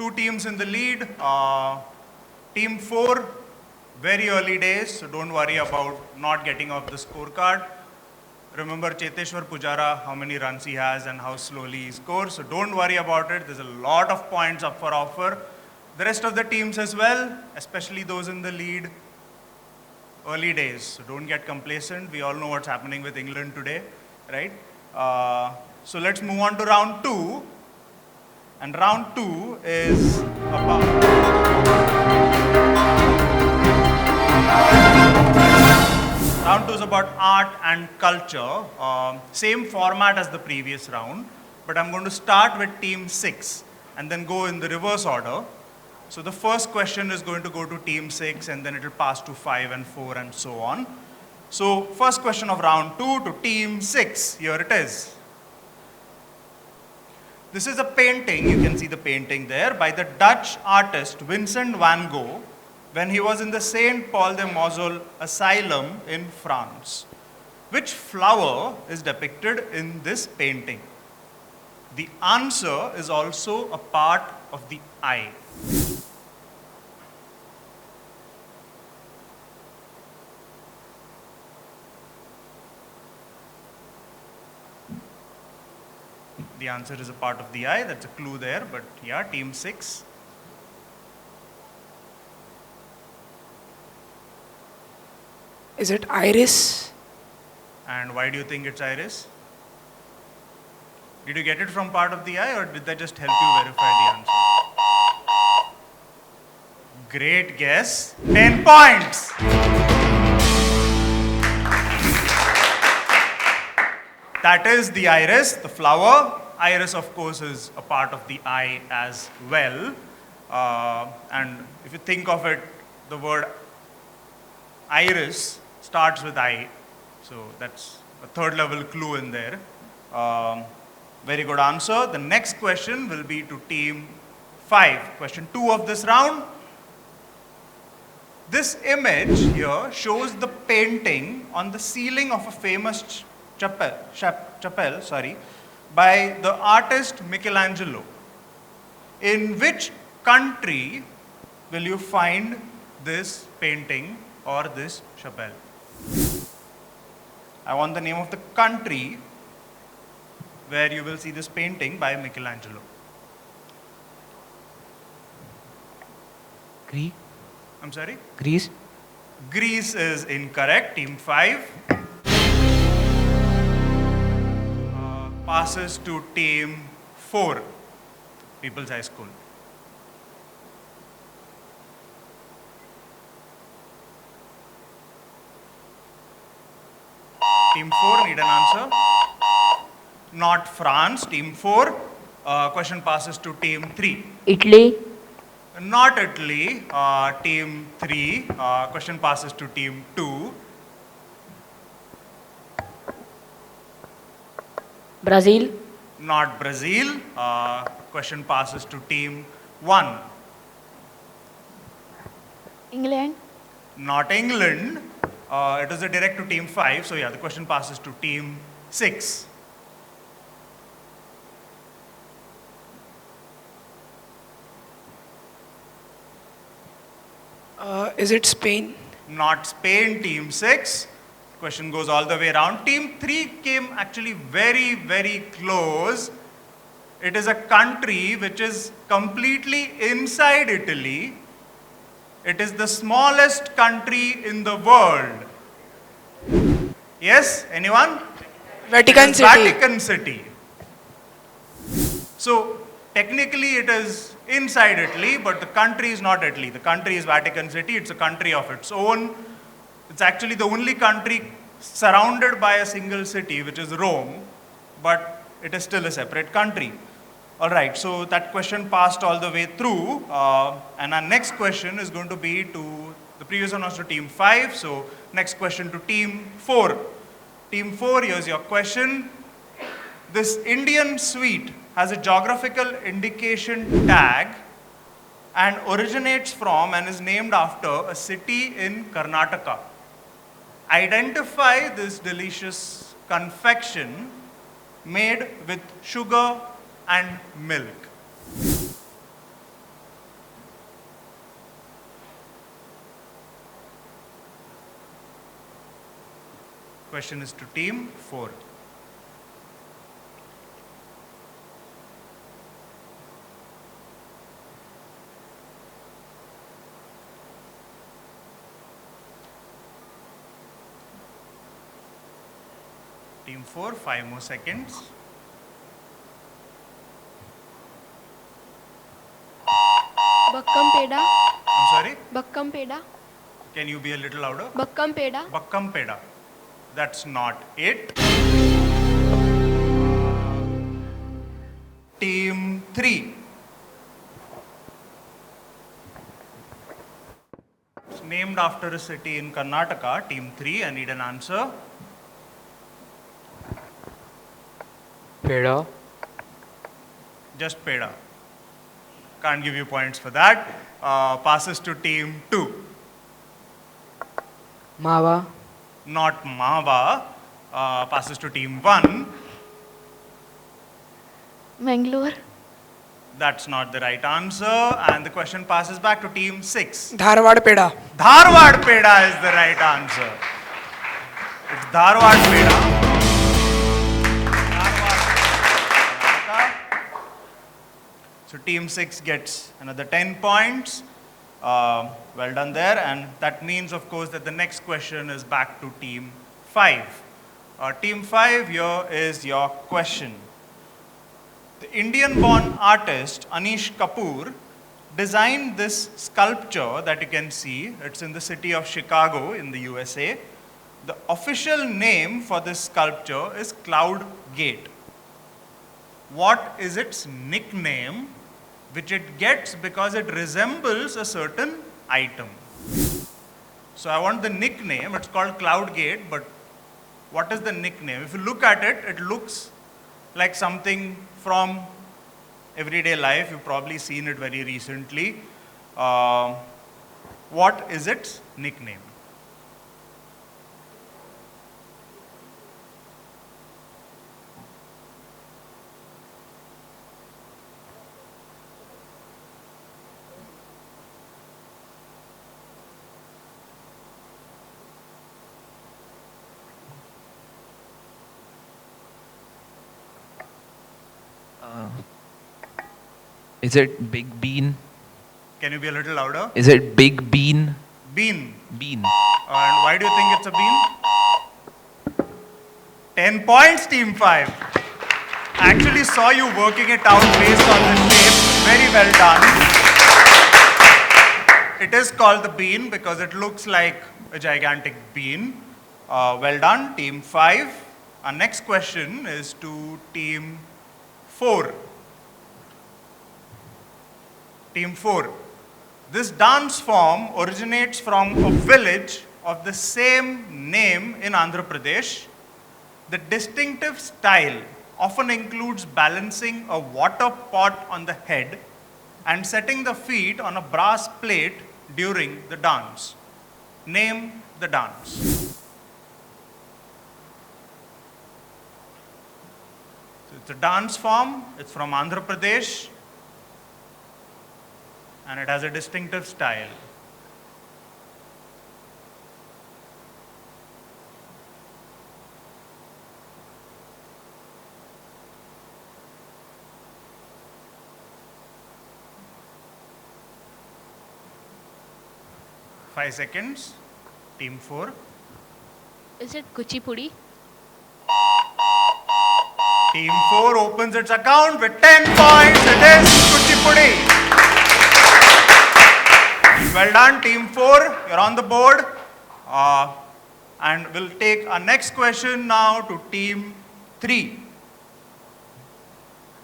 two teams in the lead. Team 4, very early days, so don't worry about not getting off the scorecard. Remember Cheteshwar Pujara, how many runs he has and how slowly he scores, so don't worry about it. There's a lot of points up for offer. The rest of the teams as well, especially those in the lead, early days, so don't get complacent. We all know what's happening with England today, right? So let's move on to round 2. And round 2 is about... Round 2 is about art and culture. Same format as the previous round, but I'm going to start with team 6 and then go in the reverse order. So the first question is going to go to team 6 and then it will pass to 5 and 4 and so on. So first question of round 2 to team 6, here it is. This is a painting, you can see the painting there, by the Dutch artist Vincent van Gogh when he was in the Saint Paul de Moselle Asylum in France. Which flower is depicted in this painting? The answer is also a part of the eye. The answer is a part of the eye, that's a clue there, but yeah, team 6. Is it iris? And why do you think it's iris? Did you get it from part of the eye or did that just help you verify the answer? Great guess, 10 points! That is the iris, the flower. Iris, of course, is a part of the eye as well. And if you think of it, the word iris starts with I. So that's a third level clue in there. Very good answer. The next question will be to team 5. Question 2 of this round. This image here shows the painting on the ceiling of a famous chapel, by the artist Michelangelo. In which country will you find this painting or this chapel? I want the name of the country where you will see this painting by Michelangelo. Greece? I'm sorry? Greece? Greece is incorrect. Team 5. Passes to team 4, People's High School. Team 4, need an answer? Not France. Team 4. Question passes to team 3. Italy. Not Italy. Team 3. Question passes to team 2. Brazil. Not Brazil. Question passes to team 1. England. Not England. It is a direct to team 5. So yeah, the question passes to team 6. Is it Spain? Not Spain. Team 6. Question goes all the way around. Team 3 came actually very, very close. It is a country which is completely inside Italy. It is the smallest country in the world. Yes, anyone? Vatican City. Vatican City. So technically it is inside Italy, but the country is not Italy. The country is Vatican City. It's a country of its own. It's actually the only country surrounded by a single city, which is Rome, but it is still a separate country. All right, so that question passed all the way through. And our next question is going to be to, the previous one was to team 5, so next question to team 4. Team 4, here's your question. This Indian sweet has a geographical indication tag and originates from and is named after a city in Karnataka. Identify this delicious confection made with sugar and milk. Question is to team 4. Team 4, 5 more seconds. Bakkam Peda. I'm sorry? Bakkam Peda. Can you be a little louder? Bakkam Peda. Bakkam Peda. That's not it. Team 3. It's named after a city in Karnataka. Team 3, I need an answer. Peda. Just Peda. Can't give you points for that. Passes to team 2. Mava. Not Mava. Passes to team 1. Mangalore. That's not the right answer. And the question passes back to team 6. Dharwad Peda. Dharwad Peda is the right answer. It's Dharwad Peda. So team 6 gets another 10 points. Well done there. And that means, of course, that the next question is back to team 5. Team 5, here is your question. The Indian-born artist Anish Kapoor designed this sculpture that you can see. It's in the city of Chicago in the USA. The official name for this sculpture is Cloud Gate. What is its nickname, which it gets because it resembles a certain item? So I want the nickname. It's called Cloud Gate, but what is the nickname? If you look at it, it looks like something from everyday life. You've probably seen it very recently. What is its nickname? Is it Big Bean? Can you be a little louder? Is it Big Bean? Bean. Bean. And why do you think it's a bean? 10 points, team 5. Actually saw you working it out based on the shape. Very well done. It is called the bean because it looks like a gigantic bean. Well done, team 5. Our next question is to team 4. Team 4. This dance form originates from a village of the same name in Andhra Pradesh. The distinctive style often includes balancing a water pot on the head and setting the feet on a brass plate during the dance. Name the dance. So it's a dance form. It's from Andhra Pradesh. And it has a distinctive style. Five seconds. Team 4. Is it Kuchipudi? Team 4 opens its account with 10 points. It is Kuchipudi. Well done, team 4. You're on the board. And we'll take our next question now to team 3.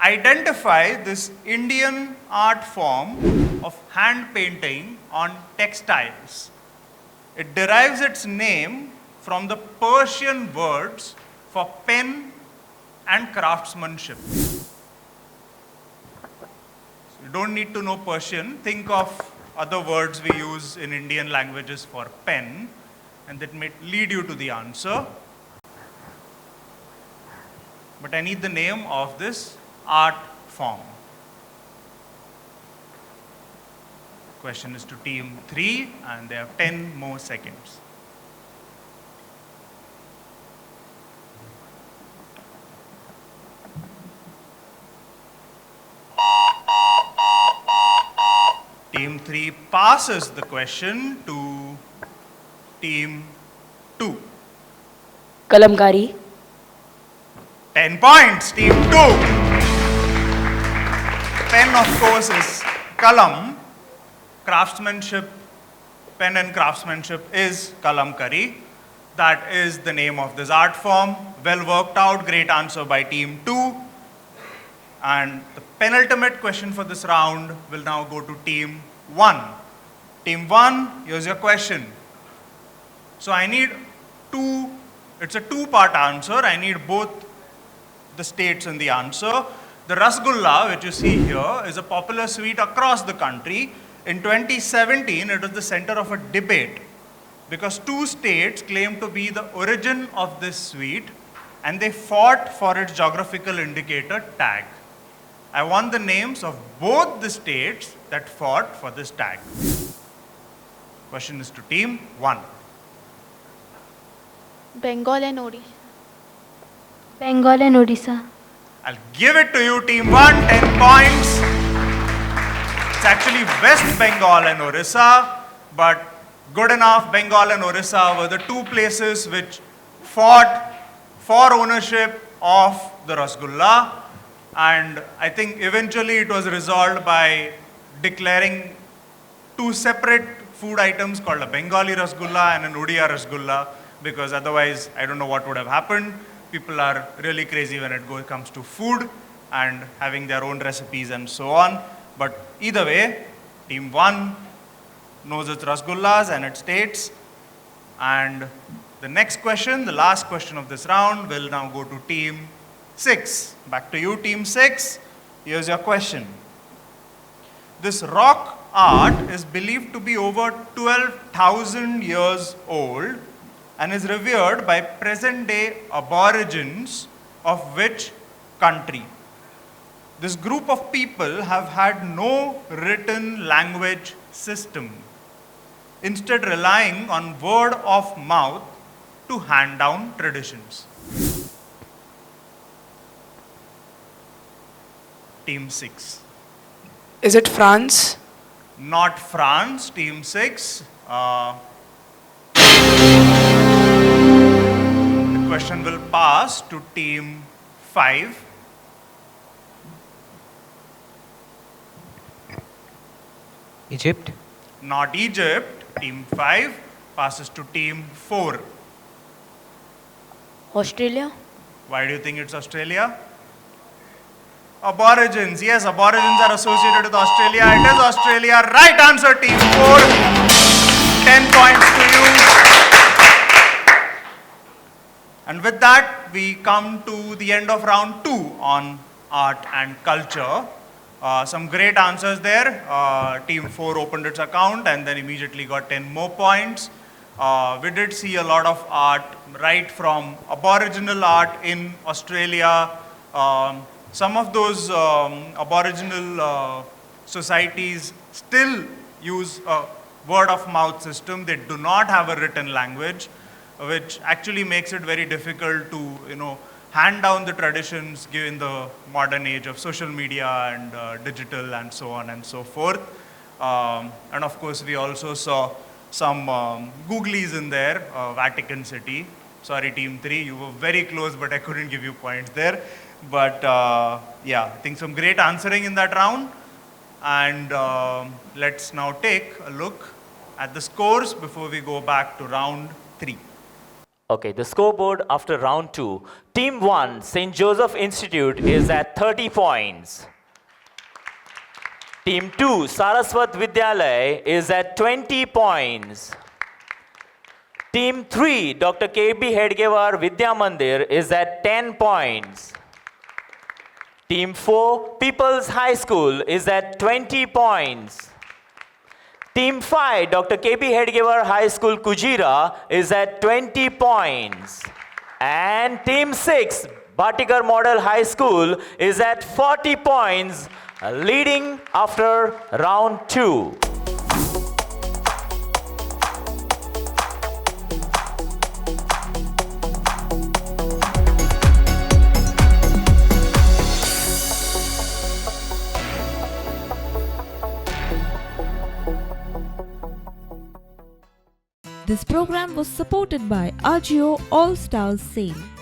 Identify this Indian art form of hand painting on textiles. It derives its name from the Persian words for pen and craftsmanship. So you don't need to know Persian. Think of other words we use in Indian languages for pen, and that may lead you to the answer. But I need the name of this art form. Question is to team 3, and they have 10 more seconds. Team 3 passes the question to Team 2. Kalamkari. 10 points, Team 2. Pen, of course, is kalam. Craftsmanship, pen and craftsmanship is kalamkari. That is the name of this art form. Well worked out, great answer by Team 2. And the penultimate question for this round will now go to Team 1. Team 1, here's your question. So I need it's a two-part answer. I need both the states in the answer. The Rasgulla, which you see here, is a popular sweet across the country. In 2017, it was the center of a debate because two states claimed to be the origin of this sweet and they fought for its geographical indicator tag. I want the names of both the states that fought for this tag. Question is to Team 1. Bengal and Odisha. Bengal and Odisha. I'll give it to you, Team 1, 10 points. It's actually West Bengal and Orissa, but good enough. Bengal and Orissa were the two places which fought for ownership of the Rasgulla. And I think eventually it was resolved by declaring two separate food items called a Bengali Rasgulla and an Odia Rasgulla, because otherwise I don't know what would have happened. People are really crazy when it comes to food and having their own recipes and so on. But either way, Team 1 knows its Rasgullas and its states. And the next question, the last question of this round, will now go to Team 6. Back to you, Team 6. Here's your question. This rock art is believed to be over 12,000 years old and is revered by present-day aborigines of which country? This group of people have had no written language system, instead relying on word of mouth to hand down traditions. Team 6. Is it France? Not France, Team 6. The question will pass to Team 5. Egypt. Not Egypt, Team 5 passes to Team 4. Australia. Why do you think it's Australia? Aborigines. Yes, aborigines are associated with Australia. It is Australia. Right answer, Team 4. 10 points to you. And with that, we come to the end of round 2 on art and culture. Some great answers there. Team 4 opened its account and then immediately got 10 more points. We did see a lot of art, right from Aboriginal art in Australia. Some of those Aboriginal societies still use a word of mouth system. They do not have a written language, which actually makes it very difficult to, hand down the traditions given the modern age of social media and digital and so on and so forth. And of course, we also saw some googlies in there, Vatican City. Sorry, Team 3, you were very close, but I couldn't give you points there. But yeah, I think some great answering in that round. And let's now take a look at the scores before we go back to round 3. Okay, the scoreboard after round 2. Team 1, St. Joseph Institute is at 30 points. Team 2, Saraswat Vidyalaya is at 20 points. Team 3, Dr. K.B. Hedgewar Vidya Mandir is at 10 points. Team 4, People's High School is at 20 points. Team 5, Dr. K.B. Hedgewar High School Kujira is at 20 points. And Team 6, Bhatikar Model High School is at 40 points, leading after round 2. This program was supported by Agio All Stars Sale.